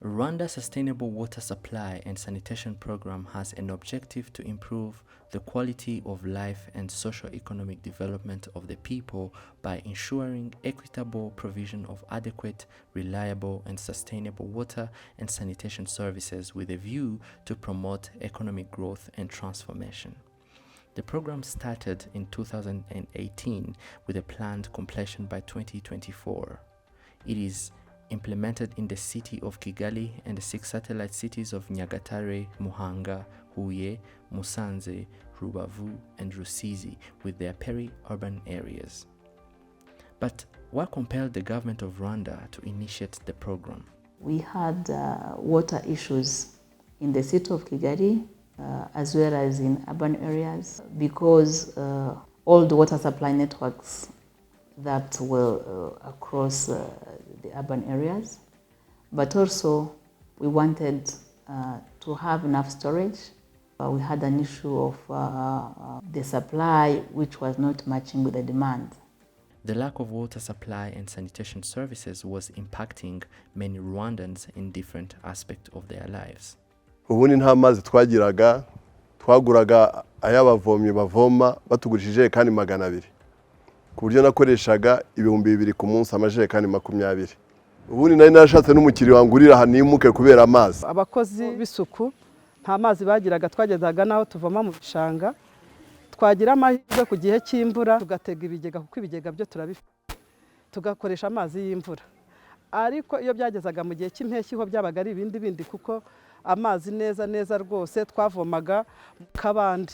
Rwanda's Sustainable Water Supply and Sanitation Program has an objective to improve the quality of life and socio-economic development of the people by ensuring equitable provision of adequate, reliable, and sustainable water and sanitation services with a view to promote economic growth and transformation. The program started in 2018 with a planned completion by 2024. It is implemented in the city of Kigali and the 6 satellite cities of Nyagatare, Muhanga, Huye, Musanze, Rubavu, and Rusizi with their peri-urban areas. But what compelled the government of Rwanda to initiate the program? We had water issues in the city of Kigali as well as in urban areas because all the water supply networks that were across the urban areas, but also we wanted to have enough storage. We had an issue of the supply which was not matching with the demand. The lack of water supply and sanitation services was impacting many Rwandans in different aspects of their lives. Ubundi nta mazi twagiraga, twaguraga ay'abavomyi bavoma batugurishije kandi 200. Ku buryo nakoreshaga 2,000 ku munsi amajerekani 20. Ubundi nari narashatse n'umukiri wangurira hanimuke kubera amazi. Abakozi b'isuku nta mazi bagiraga, twagezaga naho tuvoma mu bishanga, twagira amahirwe ku gihe cy'imvura tugatega ibigega kuko ibigega byo turabifite, tugakoresha amazi y'imvura. Ariko iyo byagezaga mu gihe cy'impeshyi ho byabaga ari ibindi kuko amazi neza rwose twavomaga mu kabande.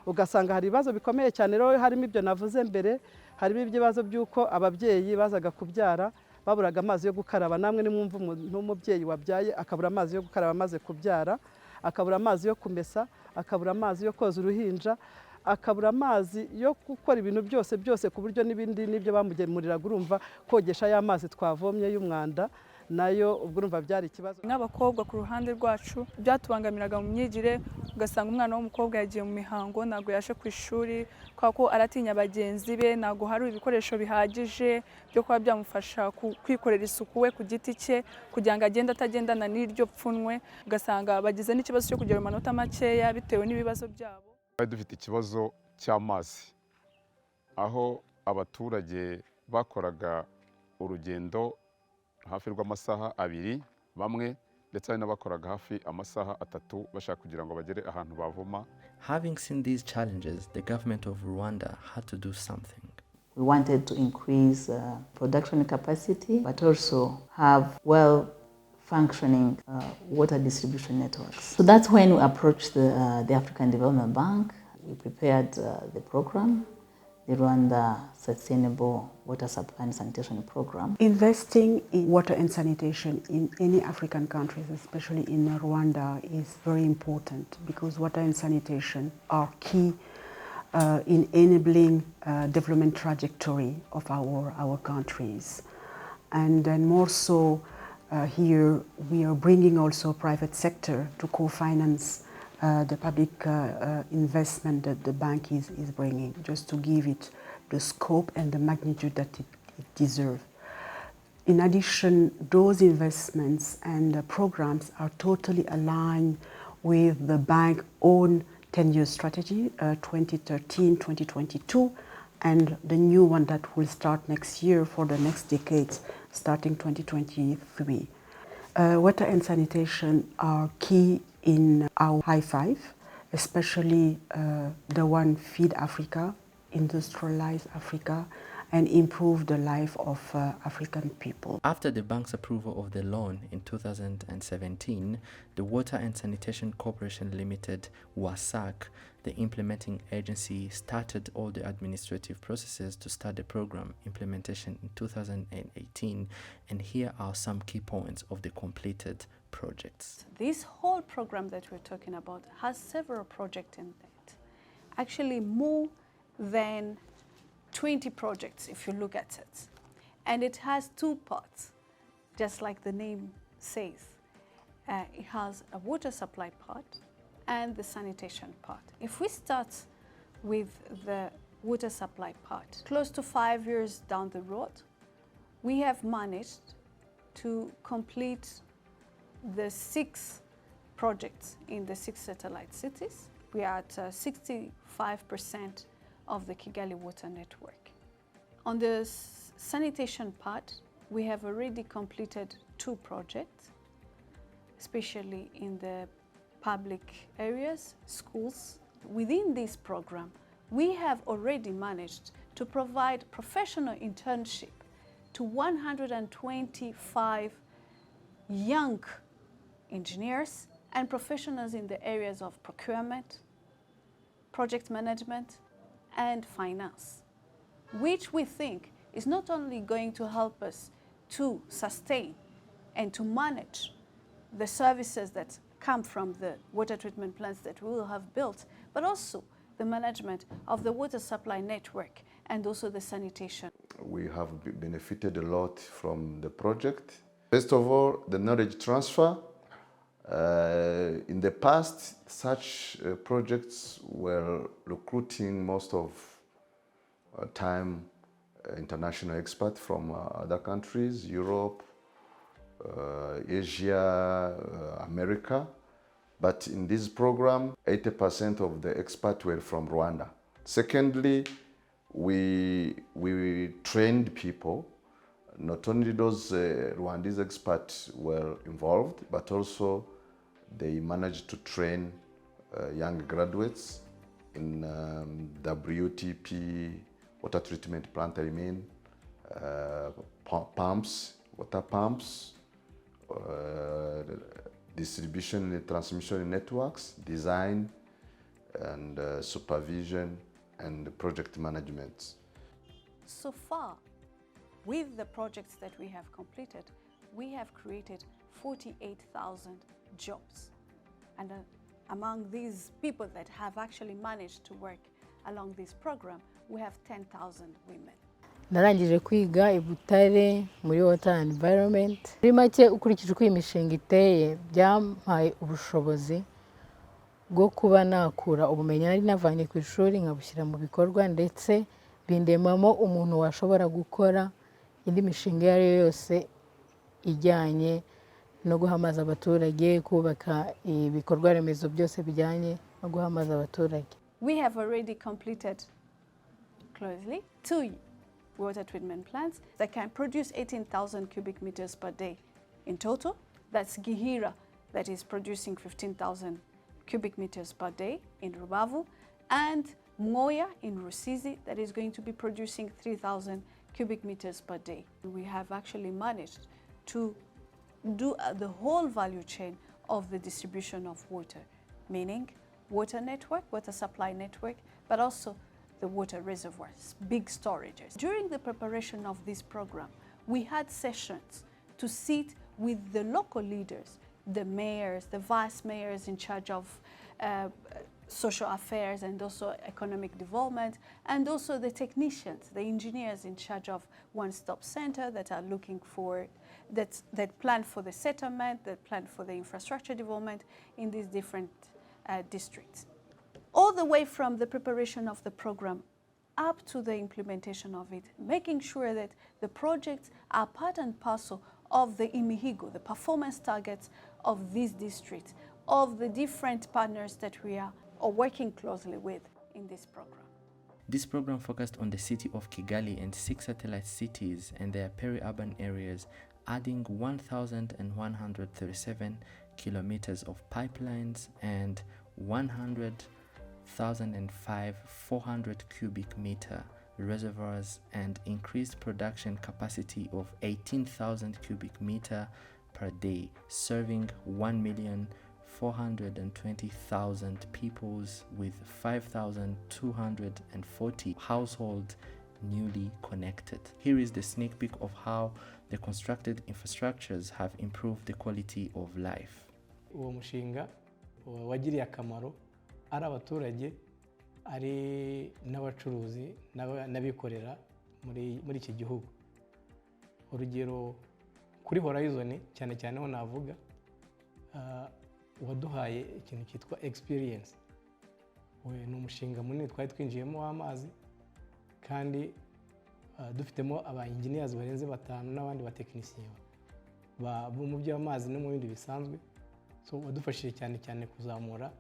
Ugasanga hari ibibazo bikomeye cyane, rero harimo ibyo navuze mbere, harimo ibibazo by'uko ababyeyi bazaga kubyara baburaga amazi yo gukaraba. Namwe nimwumva n'umubyeyi wabyaye akabura amazi yo gukaraba amaze kubyara, akabura amazi yo kumesa, akabura amazi yo koza uruhinja, akabura amazi yo gukora ibintu byose ku buryo n'ibindi n'ibyo bamugemuriraga, urumva kogesha y'amazi twavomye y'umwanda nayo ubwo urumva byari ikibazo. Nk'abakobwa ku ruhande rwacu byatubangamiraga mu myigire, ugasanga umwana w'umukobwa yagiye mu mihango ntago yaje ku ishuri kwa ko aratinya bagenzi be, ntago hari ibikoresho bihagije byo kuba byamufasha kwikorera isuku we ku giti cye kugira ngo agende atagendana n'iryo pfunwe, ugasanga bagize n'ikibazo cyo kugira amanota makeya bitewe n'ibibazo byabo. Dufite ikibazo cy'amazi aho abaturage bakoraga urugendo hafi rw'amasaha 2 bamwe ndetse n'abakoraga hafi amasaha 3 bashaka kugira ngo bagere ahantu bavoma. Having seen these challenges, the government of Rwanda had to do something. We wanted to increase production capacity, but also have well-functioning water distribution networks. So that's when we approached the African Development Bank. We prepared the program, the Rwanda Sustainable Water Supply and Sanitation Program. Investing in water and sanitation in any African countries, especially in Rwanda, is very important because water and sanitation are key in enabling development trajectory of our countries. And then more so here we are bringing also private sector to co-finance the public investment that the bank is bringing, just to give it the scope and the magnitude that it deserves. In addition, those investments and programs are totally aligned with the bank's own 10-year strategy, 2013-2022, and the new one that will start next year for the next decade, starting 2023. Water and sanitation are key in our high five, especially the one Feed Africa, Industrialize Africa, and improve the life of African people. After the bank's approval of the loan in 2017, the Water and Sanitation Corporation Limited, WASAC, the implementing agency, started all the administrative processes to start the program implementation in 2018, and here are some key points of the completed projects. This whole program that we're talking about has several projects in it. Actually more than 20 projects if you look at it. And it has 2 parts, just like the name says. It has a water supply part and the sanitation part. If we start with the water supply part, close to 5 years down the road, we have managed to complete the 6 projects in the 6 satellite cities. We are at 65% of the Kigali water network. On the sanitation part, we have already completed 2 projects, especially in the public areas, schools. Within this program, we have already managed to provide professional internship to 125 young engineers and professionals in the areas of procurement, project management, and finance, which we think is not only going to help us to sustain and to manage the services that come from the water treatment plants that we will have built, but also the management of the water supply network and also the sanitation. We have benefited a lot from the project. First of all, the knowledge transfer. In the past, such projects were recruiting most of time international experts from other countries, Europe, Asia, America. But in this program, 80% of the experts were from Rwanda. Secondly, we trained people. Not only those Rwandese experts were involved, but also they managed to train young graduates in WTP, water treatment plant, pumps, water pumps, distribution and transmission networks, design and supervision and project management. So far, with the projects that we have completed, we have created 48,000 jobs. And among these people that have actually managed to work along this program, we have 10,000 women. Narangije kwiga i Butare muri water environment. Muri make ukurikije uko imishinga iteye byampaye ubushobozi bwo kuba nakura ubumenyi nari navanye ku ishuri nkabushyira mu bikorwa, ndetse bindemamo umuntu washobora gukora indi mishinga iyo ari yo yose ijyanye no guhamaza abaturage, kubaka ibikorwa remezo byose bijyanye no guhamaza abaturage. We have already completed closely 2 water treatment plants that can produce 18,000 cubic meters per day in total. That's Gihira, that is producing 15,000 cubic meters per day in Rubavu, and Moya in Rusizi, that is going to be producing 3,000 cubic meters per day. We have actually managed to do the whole value chain of the distribution of water, meaning water network, water supply network, but also the water reservoirs, big storages. During the preparation of this program, we had sessions to sit with the local leaders, the mayors, the vice mayors in charge of social affairs and also economic development, and also the technicians, the engineers in charge of one-stop center that are looking for, that plan for the settlement, that plan for the infrastructure development in these different districts. All the way from the preparation of the program up to the implementation of it, making sure that the projects are part and parcel of the imihigo, the performance targets of these districts, of the different partners that we are working closely with in this program. This program focused on the city of Kigali and 6 satellite cities and their peri-urban areas, adding 1,137 kilometers of pipelines and 100,005 400 cubic meter reservoirs, and increased production capacity of 18,000 cubic meter per day, serving 1,420,000 peoples with 5,240 households newly connected. Here is the sneak peek of how the constructed infrastructures have improved the quality of life. Uwo mushinga wagiriye akamaro ari abaturage, ari n'abacuruzi n'abikorera muri iki gihugu. Urugero kuri Horizon cyane cyane ho navuga waduhaye ikintu cyitwa experience. Ni umushinga munini twari twinjiyemo w'amazi, kandi dufitemo aba engineers barenze 5 n'abandi ba technicians. mu by'amazi no mu bindi bisanzwe. So wadufashije cyane kuzamura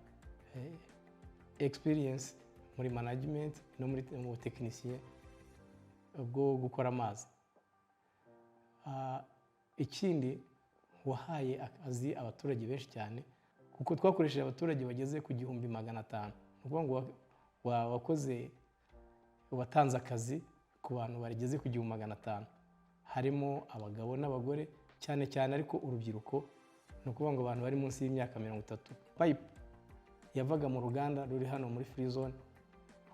experience muri management no muri tekinisiye bwo gukora amazi. Ikindi wahaye akazi abaturage benshi cyane kuko twakoresheje abaturage bageze ku 1500. Nukuvuga ngo watanze akazi ku bantu barigeze ku 1500, harimo abagabo n'abagore cyane ariko urubyiruko. Nukuvuga ngo abantu bari munsi y'imyaka 30. Pipe yavaga mu ruganda ruri hano muri free zone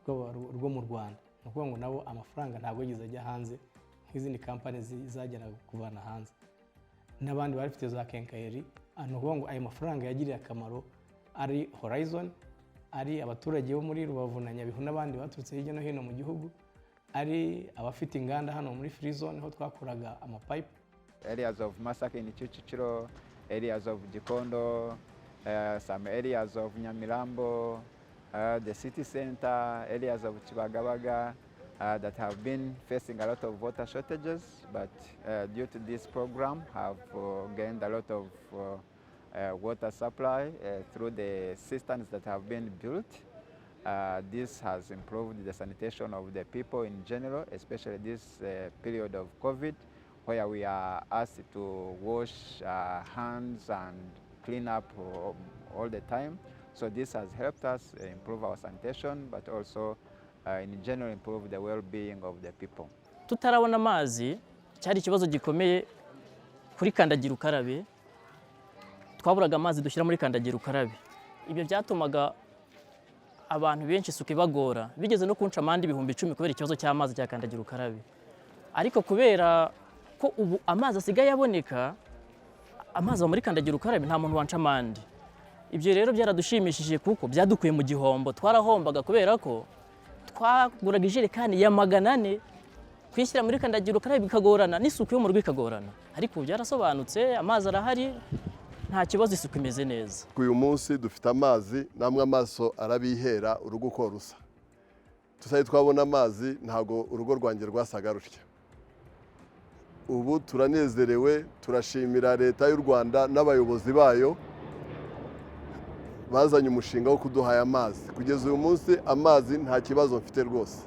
rwo mu Rwanda. Nukuvuga ngo nabo amafaranga ntabwo yigeze ajya hanze nk'izindi company zageraga kuvana hanze, n'abandi bari bafite za kenkayeri. Nukuvuga ngo ayo mafaranga yagiriye akamaro ari Horizon, ari abaturage bo muri Rubavu na Nyabihu n'abandi baturutse hirya no hino mu gihugu, ari abafite inganda hano muri free zone aho twakuraga amapipe. Areas of Masaka in Kicukiro, areas of Gikondo, some areas of Nyamirambo, the city center, areas of Chibagabaga that have been facing a lot of water shortages, but due to this program have gained a lot of water supply through the cisterns that have been built. This has improved the sanitation of the people in general, especially this period of COVID, where we are asked to wash hands and clean up all the time. So this has helped us improve our sanitation, but also in general improve the well-being of the people. Tutarabona amazi cyari ikibazo gikomeye kuri kandagira ukarabe. Twaburaga amazi dushyira muri kandagira ukarabe. Ibyo byatumaga abantu benshi isuku ibagora, bigeze no kunca amande 10,000 kubera ikibazo cy'amazi cya kandagira ukarabe. Ariko kubera ko ubu amazi asigaye aboneka, amazi muri kandagira ukarabe nta muntu wanca amande. Ibyo rero byaradushimishije kuko byadukuye mu gihombo. Twarahombaga kubera ko twaguraga ijerekani ya 400 kwishyira muri kandagira ukarabe bikagorana, n'isuku yo mu rugo ikagorana. Ariko byarasobanutse, amazi arahari, nta kibazo, isuku imeze neza. Uyu munsi dufite amazi, namwe amaso arabihera urugo uko rusa. Tusaye twabona amazi ntago urugo rwanjye rwasaga rutya. Ubu turanezerewe, turashimira leta y'u Rwanda n'abayobozi bayo bazanye umushinga wo kuduhaya amazi. Kugeza uyu munsi amazi nta kibazo mfite rwose,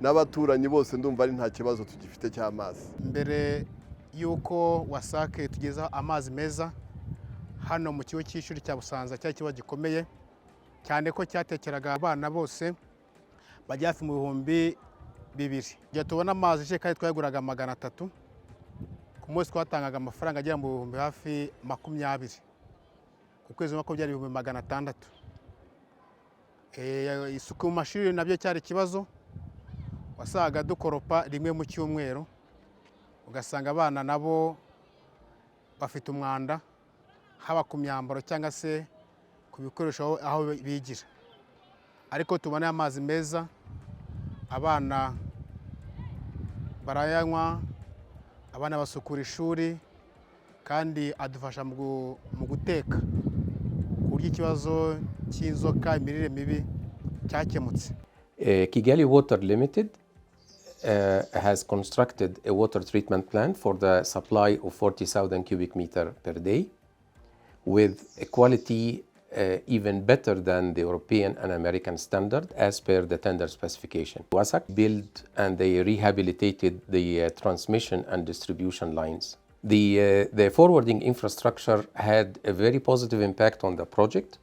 n'abaturanyi bose ndumva ari nta kibazo tugifite cy'amazi. Mbere yuko wasake tugeza amazi meza hano mu kigo cy'ishuri cya Busanza cya kibazo gikomeye cyane ko cyatekeraga abana bose bajya hafi mu 2,000. Igihe tubona amazi je kandi twaguraga 300 ku munsi, twatangaga amafaranga agera mu 20 ku kwezi nko byari 600. Isuku mu mashuri nabyo cyari kibazo, wasaga dukoropa rimwe mu cyumweru, ugasanga abana nabo bafite umwanda haba ku myambaro cyangwa se ku bikoresho aho bigira. Ariko tubona amazi meza, abana barayanywa, abana basukura ishuri, kandi adufasha mu guteka ku buryo ikibazo cy'inzoka, imirire mibi cyakemutse. Kigali Water Limited has constructed a water treatment plant for the supply of 40,000 cubic meter per day with a quality even better than the European and American standard as per the tender specification. WASAC built and they rehabilitated the transmission and distribution lines. The forwarding infrastructure had a very positive impact on the project.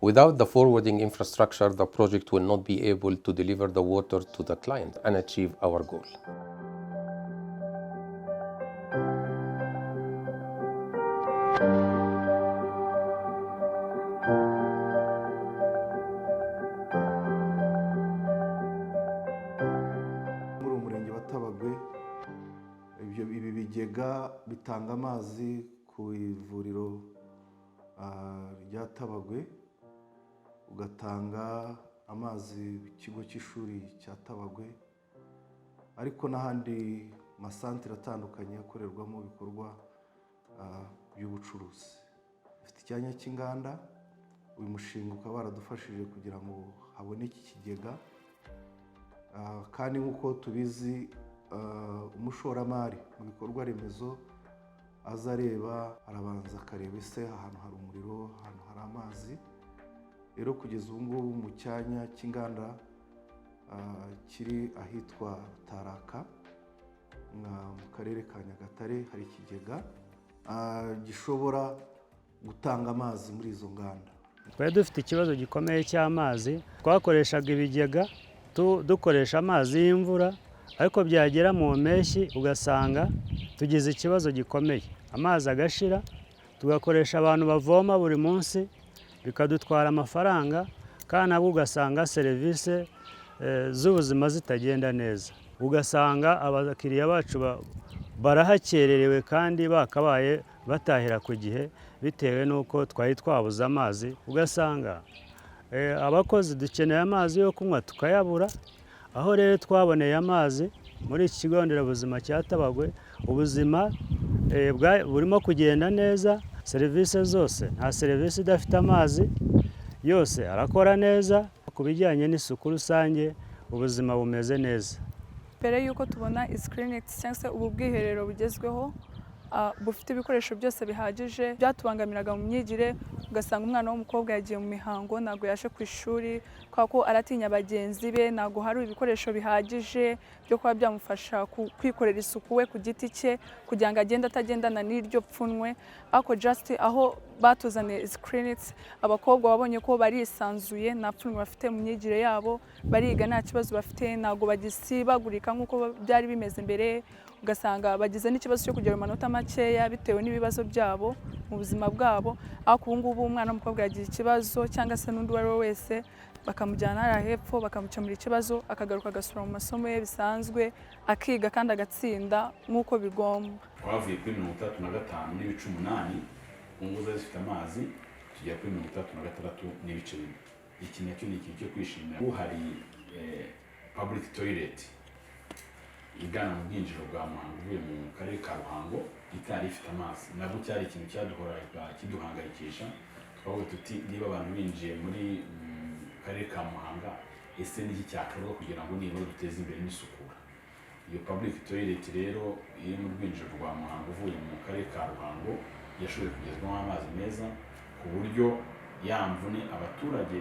Without the forwarding infrastructure, the project will not be able to deliver the water to the client and achieve our goal. Ibi bigega bitanga amazi ku ivuriro rya Tabagwe, ugatanga amazi ku kigo cy'ishuri cya Tabagwe, ariko n'ahandi masantere atandukanye akorerwamo ibikorwa by'ubucuruzi. Dufite icyanya cy'inganda, uyu mushinga ukaba waradufashije kugira ngo haboneke ikigega, kandi nk'uko tubizi umushoramari mu bikorwa remezo aza areba, arabanza akareba ese ahantu hari umuriro, ahantu hari amazi. Rero kugeza ubu ngubu mu cyanya cy'inganda kiri ahitwa Taraka mu karere ka Nyagatare hari ikigega gishobora gutanga amazi muri izo nganda. Twari dufite ikibazo gikomeye cy'amazi, twakoreshaga ibigega dukoresha amazi y'imvura, ariko byagera mu mpeshyi ugasanga tugize ikibazo gikomeye, amazi agashira, tugakoresha abantu bavoma buri munsi, bikadutwara amafaranga, kandi nabwo ugasanga serivisi z'ubuzima zitagenda neza, ugasanga abakiriya bacu barahakererewe kandi bakabaye batahira ku gihe bitewe n'uko twari twabuze amazi. Ugasanga abakozi dukeneye amazi yo kunywa tukayabura. Aho rero twaboneye amazi muri iki kigo nderabuzima cya Tabagwe, ubuzima burimo kugenda neza, serivisi zose, nta serivisi idafite amazi, yose arakora neza. Ku bijyanye n'isuku rusange ubuzima bumeze neza. Mbere y'uko tubona izi clinics cyangwa se ubu bwiherero bugezweho bufite ibikoresho byose bihagije, byatubangamiraga mu myigire, ugasanga umwana w'umukobwa yagiye mu mihango ntabwo yaje ku ishuri kubera ko aratinya bagenzi be, ntabwo hari ibikoresho bihagije byo kuba byamufasha kwikorera isuku we ku giti cye kugira ngo agende atagendana n'iryo pfunwe. Ariko just aho batuzaniye izi clinics, abakobwa babonye ko barisanzuye, nta pfunwe bafite mu myigire yabo, bariga nta kibazo bafite, ntabwo bagisibagurika nk'uko byari bimeze mbere, ugasanga bagize n'ikibazo cyo kugira amanota makeya bitewe n'ibibazo byabo mu buzima bwabo. Ariko ubu ngubu umwana w'umukobwa yagize ikibazo cyangwa se n'undi uwo ari we wese, bakamujyana hariya hepfo bakamukemura ikibazo, akagaruka agasubira mu masomo ye bisanzwe, akiga kandi agatsinda nk'uko bigomba. Twavuye kuri 35 n'ibice 8 ku ngo zari zifite amazi, tujya kuri 36 n'ibice 4. Iki nacyo ni ikintu cyo kwishimira. Ubu hari public toilet igana mu bwinjiro bwa Muhanga uvuye mu karere ka Ruhango, itari ifite amazi. Nabwo cyari ikintu cyaduhoraga kiduhangayikisha. Twavuga tuti niba abantu binjiye muri karere ka Muhanga, ese n'iki cyakorwa kugira ngo nibura duteze imbere n'isukura. Iyo public toilet rero iri mu bwinjiro bwa Muhanga uvuye mu karere ka Ruhango yashoboye kugezwamo amazi meza, ku buryo yamvune abaturage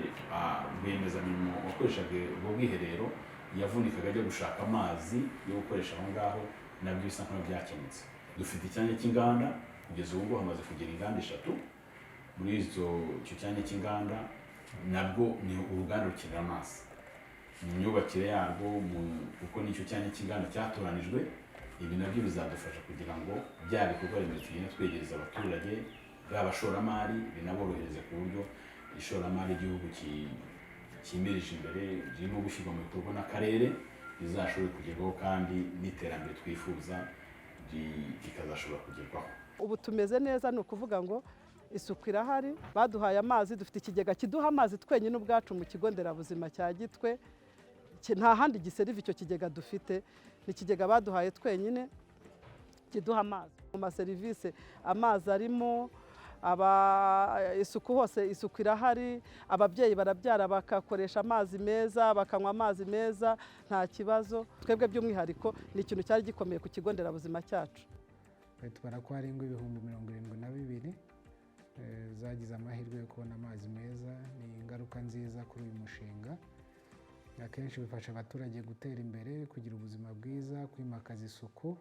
rwiyemezamirimo wakoreshaga ubwo bwiherero yavunikaga ajya gushaka amazi yo gukoresha aho ngaho, nabyo bisa nk'aho byakemutse. Dufite icyanya cy'inganda, kugeza ubu hamaze kugera inganda 3. Muri icyo cyanya cy'inganda nabwo ni uruganda rukenera amazi mu myubakire yarwo, kuko n'icyo cyanya cy'inganda cyatoranijwe. Ibi nabyo bizadufasha kugira ngo bya bikorwa remezo tugenda twegereza abaturage b'abashoramari, binaborohereze ku buryo ishoramari igihugu kimirije imbere ririmo gushyirwa mu bikorwa n'akarere rizashobora kugerwaho, kandi n'iterambere twifuza rikazashobora kugerwaho. Ubu tumeze neza, ni ukuvuga ngo isuku irahari, baduhaye amazi, dufite ikigega kiduha amazi twenyine ubwacu mu kigo nderabuzima cya Gitwe. Nta handi giseriva icyo kigega dufite, ni ikigega baduhaye twenyine kiduha amazi. Mu maserivisi amazi arimo, isuku hose isuku irahari, ababyeyi barabyara bakakoresha amazi meza, bakanywa amazi meza nta kibazo. Twebwe by'umwihariko ni ikintu cyari gikomeye ku kigo nderabuzima cyacu. Tubara ko hari ibihumbi 72 zagize amahirwe yo kubona amazi meza. Ni ingaruka nziza kuri uyu mushinga. Akenshi bifasha abaturage gutera imbere, kugira ubuzima bwiza, kwimakaza isuku,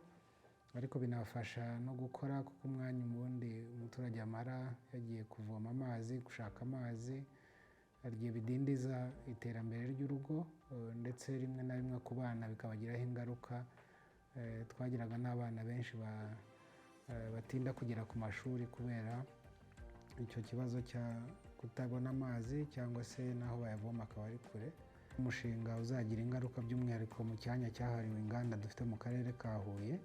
ariko binafasha no gukora, kuko umwanya ubundi umuturage amara yagiye kuvoma amazi, gushaka amazi, igihe bidindiza iterambere ry'urugo, ndetse rimwe na rimwe ku bana bikabagiraho ingaruka. Twagiraga n'abana benshi batinda kugera ku mashuri kubera icyo kibazo cya kutabona amazi, cyangwa se n'aho bayavoma akaba ari kure. Umushinga uzagira ingaruka by'umwihariko mu cyanya cyahariwe inganda dufite mu karere ka Huye,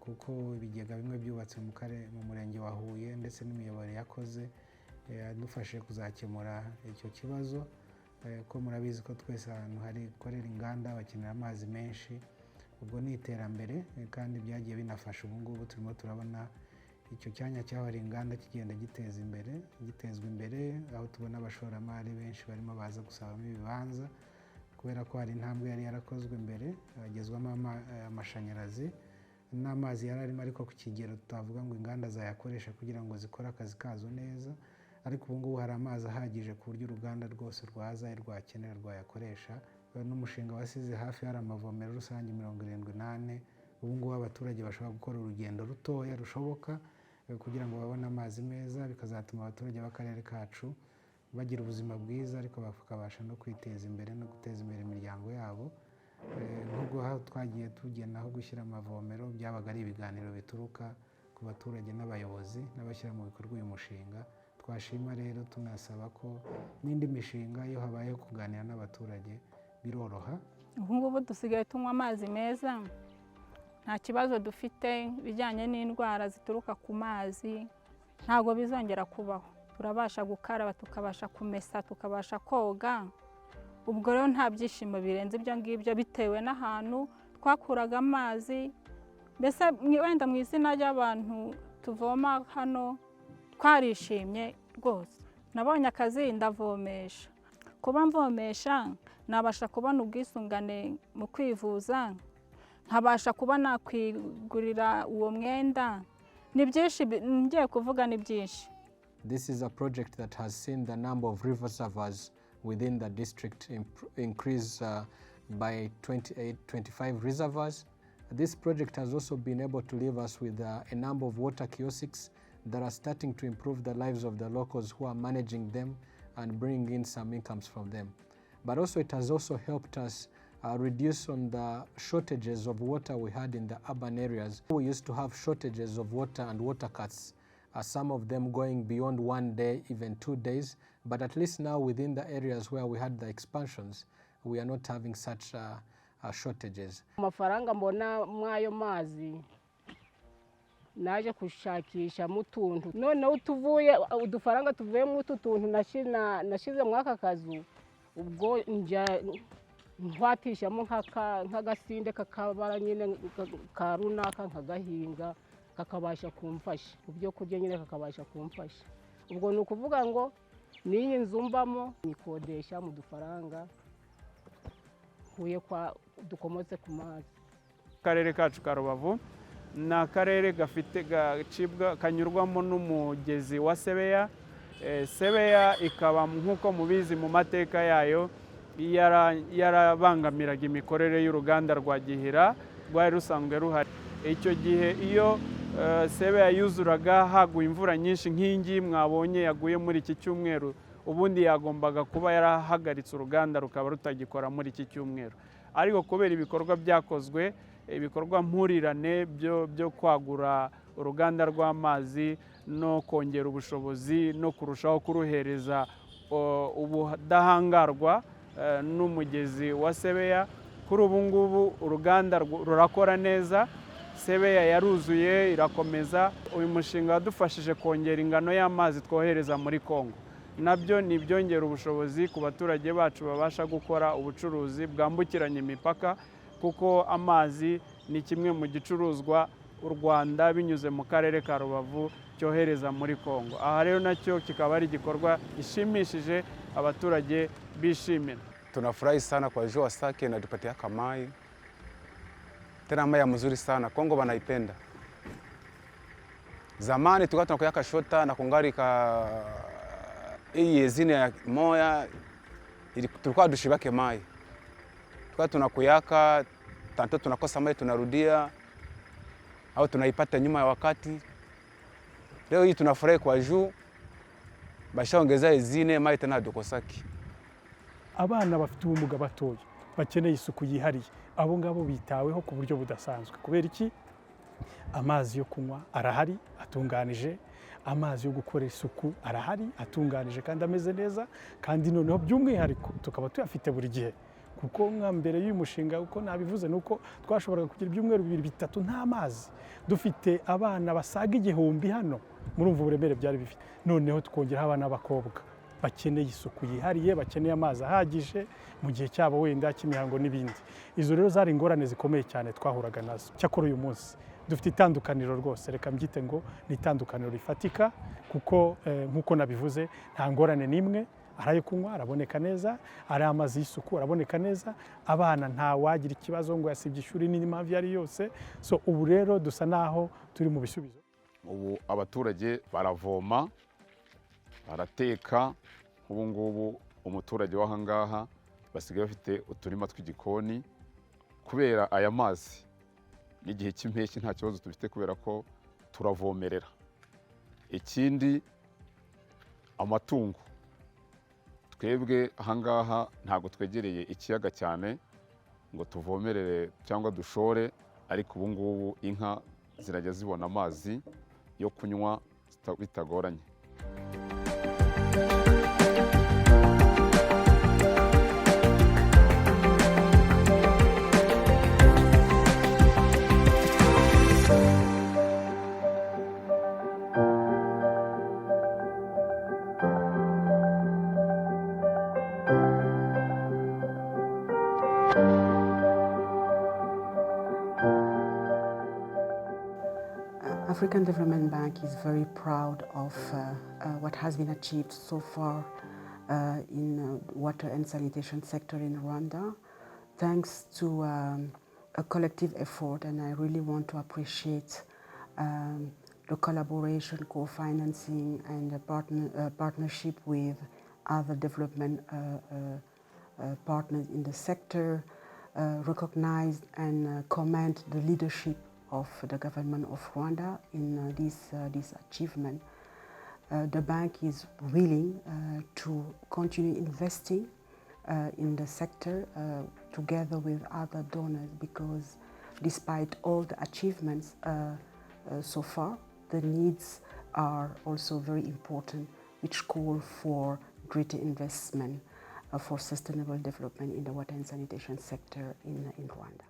kuko ibigega bimwe byubatse mu murenge wa Huye, ndetse n'imiyoboro yakoze adufashe kuzakemura icyo kibazo. Ko murabizi ko twese ahantu hari gukorera inganda bakenera amazi menshi, ubwo ni iterambere, kandi byagiye binafasha. Ubu ngubu turimo turabona icyo cyanya cyahariwe inganda kigenda gitezwa imbere, aho tubona abashoramari benshi barimo baza gusabamo ibibanza, kubera ko hari intambwe yari yarakozwe mbere hagezwamo amashanyarazi, n'amazi yari arimo ariko ku kigero tutavuga ngo inganda zayakoresha kugira ngo zikore akazi kazo neza, ariko ubu ngubu hari amazi ahagije ku buryo uruganda rwose rwaza rwakenera rwayakoresha. N'umushinga wasize hafi hari amavomero rusange 78. Ubu ngubu abaturage bashobora gukora urugendo rutoya rushoboka kugira ngo babone amazi meza, bikazatuma abaturage b'akarere kacu bagira ubuzima bwiza, ariko bakabasha no kwiteza imbere no guteza imbere imiryango yabo. Nk'ubwo aho twagiye tugena aho gushyira amavomero byabaga ari ibiganiro bituruka ku baturage n'abayobozi n'abashyira mu bikorwa uyu mushinga. Twashima rero tunasaba ko n'indi mishinga iyo habayeho kuganira n'abaturage biroroha. Ubu ngubu dusigaye tunywa amazi meza, nta kibazo dufite bijyanye n'indwara zituruka ku mazi, ntabwo bizongera kubaho. Turabasha gukaraba, tukabasha kumesa, tukabasha koga. Ubwo rero nta byishimo birenze ibyo ngibyo bitewe n'ahantu twakuraga amazi. Mbese wenda mu izina ry'abantu tuvoma hano twarishimye rwose. Nabonye akazi ndavomesha. Kuba mvomesha nabasha kubona ubwisungane mu kwivuza, nkabasha kuba nakwigurira uwo mwenda. Ni byinshi ngiye kuvuga, ni byinshi. This is a project that has seen the number of river servers within the district increase by 25 reservoirs. This project has also been able to leave us with a number of water kiosks that are starting to improve the lives of the locals who are managing them and bringing in some incomes from them. But also it has also helped us reduce on the shortages of water we had in the urban areas. We used to have shortages of water and water cuts, some of them going beyond 1 day, even 2 days. But at least now within the areas where we had the expansions, we are not having such shortages. Amafaranga mbona mwayo mazi naje kushakisha mutuntu, noneho tuvuye udufaranga tuvuye mu tutuntu nashize mwaka kazu, ubwo njya ntwatishamo nk'agasinde kakabara nyine ka runaka nkagahinga kakabasha kumfasha, ibyo kurya nyine kakabasha kumfasha. Ubwo ni ukuvuga ngo n'iyi nzu mbamo nikodesha mu dufaranga huye kwa dukomotse ku mazi. Akarere kacu ka Rubavu ni akarere gafite kanyurwamo n'umugezi wa Sebeya. Sebeya ikaba nk'uko mubizi mu mateka yayo yarabangamiraga imikorere y'uruganda rwa Gihira rwari rusanzwe ruhari. Icyo gihe iyo Sebeya yuzuraga haguye imvura nyinshi nk'ingi mwabonye yaguye muri iki cyumweru, ubundi yagombaga kuba yarahagaritse uruganda rukaba rutagikora muri iki cyumweru. Ariko kubera ibikorwa byakozwe, ibikorwa mpurirane byo kwagura uruganda rw'amazi no kongera ubushobozi no kurushaho kuruhereza ubudahangarwa n'umugezi wa Sebeya, kuri ubu ngubu uruganda rurakora neza. Sebeya yaruzuye irakomeza. Uyu mushinga wadufashije kongera ingano y'amazi twohereza muri Kongo. Nabyo ni ibyongera ubushobozi ku baturage bacu babasha gukora ubucuruzi bwambukiranya imipaka, kuko amazi ni kimwe mu gicuruzwa u Rwanda binyuze mu karere ka Rubavu cyohereza muri Kongo. Aha rero nacyo kikaba ari igikorwa gishimishije abaturage bishimira. Tunafurahi sana kwa jua Sake na tupatia kamai. Tena maya mzuri sana. Kongo wanaipenda. Zamani tulikuwa tunakuyaka shota na kungarika hii yezine ya moya tulikuwa dushibake mai. Tulikuwa tunakuyaka tanto tunakosa mai tunarudia au tunaipata nyuma ya wakati. Leo hii tunafurahi kwa juu bashaongeza yezine mai tena dukosaki. Abana bafite ubumuga batoya bakeneye isuku yihariye, abo ngabo bitaweho ku buryo budasanzwe. Kubera iki? Amazi yo kunywa arahari atunganije, amazi yo gukora isuku arahari atunganije kandi ameze neza, kandi noneho by'umwihariko tukaba tuyafite buri gihe. Kuko nka mbere y'uyu mushinga uko nabivuze nuko twashoboraga kugira ibyumweru 2-3 nta mazi. Dufite abana basaga 1000 hano, murumva uburemere byari bifite. Noneho tukongera abana b'abakobwa bakeneye isuku yihariye, bakeneye amazi ahagije mu gihe cyabo wenda cy'imihango n'ibindi. Izo rero zari ingorane zikomeye cyane twahuraga nazo. Cyakora uyu munsi dufite itandukaniro rwose, reka mbyite ngo ni itandukaniro rifatika, kuko nkuko nabivuze nta ngorane n'imwe ari ayo kunywa araboneka neza, ari amazi y'isuku araboneka neza, abana nta wagira ikibazo ngo yasibye ishuri n'impamvu iyo ari yose. So ubu rero dusa naho turi mu bisubizo. Ubu abaturage baravoma, barateka, ubu ngubu umuturage w'aha ngaha basigaye bafite uturima tw'igikoni kubera aya mazi. N'igihe cy'impeshyi nta kibazo dufite kubera ko turavomerera. Ikindi amatungo, twebwe aha ngaha ntabwo twegereye ikiyaga cyane ngo tuvomerere cyangwa dushore, ariko ubu ngubu inka zirajya zibona amazi yo kunywa bitagoranye. African Development Bank is very proud of what has been achieved so far in water and sanitation sector in Rwanda, thanks to a collective effort, and I really want to appreciate the collaboration, co-financing, and the partnership with other development partners in the sector, recognize and commend the leadership of the government of Rwanda in this achievement. The bank is willing to continue investing in the sector together with other donors, because despite all the achievements so far, the needs are also very important, which call for greater investment for sustainable development in the water and sanitation sector in Rwanda.